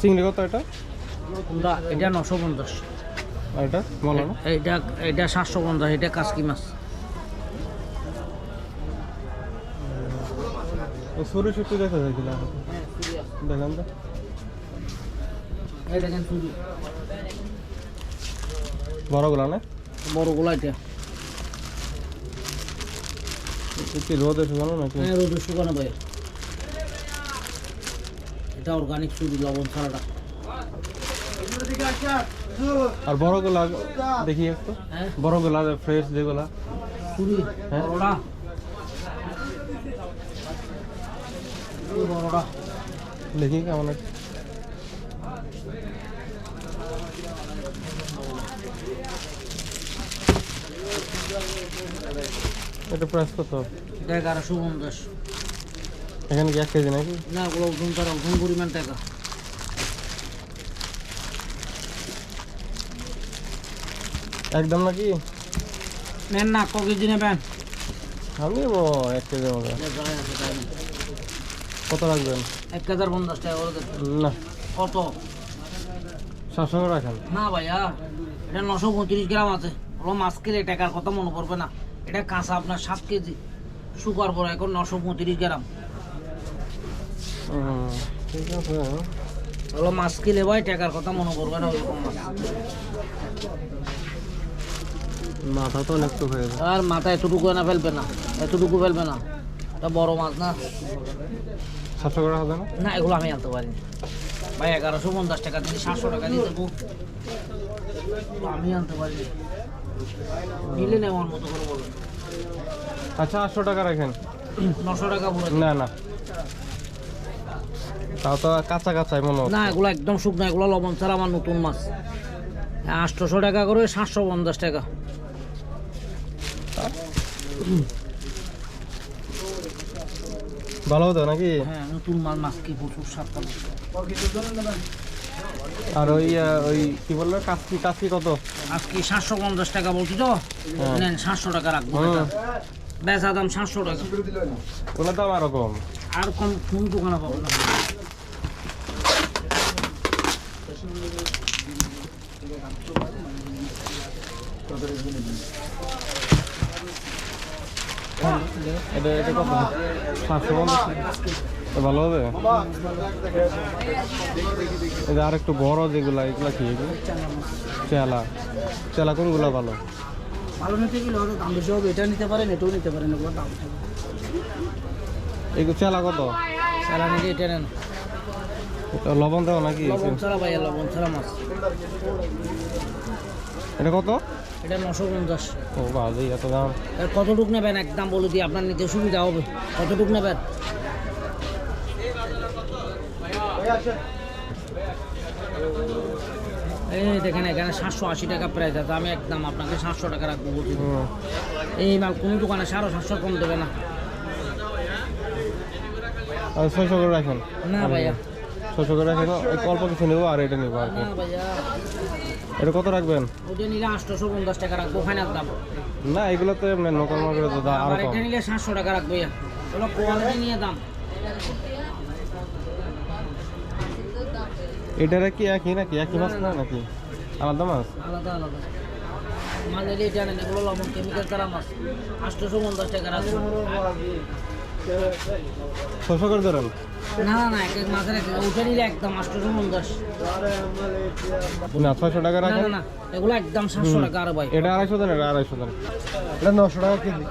চিংড়ি কত এটা? এটা 950। আর এটা বলো না। এটা 750। এটা কাসকি মাছ। সরি সত্যি দেখা যাচ্ছিল। দেখেন তো, এই দেখেন শুধু বড়গুলা না? বড়গুলা এটা কি রোদে শুকানো নাকি? হ্যাঁ, রোদে শুকানো ভাই। এটা অর্গানিক শুধু লবণ ছাড়াটা। আর বড়গুলা দেখি একটু। হ্যাঁ, বড়গুলা ফ্রেশ যেগুলা। শুধু হ্যাঁ। বড়টা বড়টা দেখি কেমন আছে। এটা প্রাইস কত? এটা 1150। এখানে কি 1 কেজি নাকি? না, ওগুলো ওজন তারা ওজন পরিমাণ টাকা। একদম নাকি? নেন না, ক কেজি নেবেন? আমি নেব 1 কেজির মতো। কত রাখবেন? 1050 টাকা করে দেন। না, কত? 700 করে রাখেন। না ভাইয়া, এটা 935 গ্রাম আছে। ওগুলো মাছ কিলে টাকার কথা মনে পড়বে না। এটা কাঁচা আপনার 7 কেজি, শুকার পর এখন 935 গ্রাম। ঠিক আছে। ওগুলো মাছ কিলে ভাই টাকার কথা মনে পড়বে না। ওরকম মাছ মাথা তো অনেক তো হয়ে যায়। আর মাথা এতটুকু না ফেলবে না, এতটুকু ফেলবে না। এটা বড় মাছ না। 700 করে হবে না? না, এগুলো আমি আনতে পারি ভাই। 1150 টাকা দিলে 700 টাকা দিয়ে দেবো। আমি আনতে পারি, নিলে নেওয়ার মতো করে বলবেন। আচ্ছা, 800 টাকা রাখেন। 900 টাকা পুরো। না না, তাও তো কাঁচা কাঁচাই মনে হচ্ছে। না, এগুলো একদম শুকনো। এগুলো লবণ ছাড়া আমার নতুন মাছ। 800 টাকা করে 750 টাকা। ভালো হতো নাকি? হ্যাঁ, নতুন মাছ। মাছ কি প্রচুর স্বাদ পাবে। আর ওই কি বললো, কাচকি কাচকি কত? আজকে 750 টাকা বলছি তো। হ্যাঁ। নেন, 700 টাকা রাখবো। বেচা দাম 700 টাকা। ওগুলো দাম আরো কম। আর কম কোন দোকানে পাবো না। এটা এটা কত? 750। ভালো হবে। এটা আর একটু বড় যেগুলা, এগুলা কি? চেলা চেলা কোনগুলা ভালো? ভালো নিতে গেলে হয়তো দাম বেশি হবে। এটা নিতে পারেন, এটাও নিতে পারেন। এগুলো দাম এগুলো চেলা কত? সারা নিলে এটা নেন। এটা লবণ দেওয়া নাকি? লবণ ছাড়া ভাইয়া, লবণ ছাড়া মাছ। এটা কত? এটা 950। ও ভালোই, এত দাম। এর কতটুক নেবেন একদম বলে দিই, আপনার নিতে সুবিধা হবে। কতটুক নেবেন? এই দেখেন, এখানে 780 টাকা প্রাইস আছে। আমি একদম আপনাকে 700 টাকা রাখবো বলছি। এই মাল কোনো দোকানে 750 কম দেবে না। আর 600 করে রাখেন। না ভাইয়া, 600 করে রাখেন। অল্প কিছু নেবো আর এটা নেবো আর কি। না ভাইয়া, এটা কত রাখবেন? ওটা নিলে 850 টাকা রাখবো ফাইনাল দাম। না, এগুলো তো এমনি নকল মার্কেটে তো দাম আরো আর কম। এটা নিলে 700 টাকা রাখবো। চলো, কোয়ালিটি নিয়ে দাম। এটারে কি একই নাকি? একই মাছ না নাকি আলাদা মাছ? আলাদা আলাদা মাছ নিলে এটা নেন। এগুলো লবণ কেমিক্যাল ছাড়া মাছ। 850 টাকা রাখবো। 600 করে ধরেন। না না না, এক এক মাছের এক ওটা নিলে একদম 850। না, 600 টাকা না রাখেন। না না, এগুলো একদম 700 টাকা। আর ভাই, এটা 250 দেন, এটা 250 দেন। এটা 900 টাকা কেজি।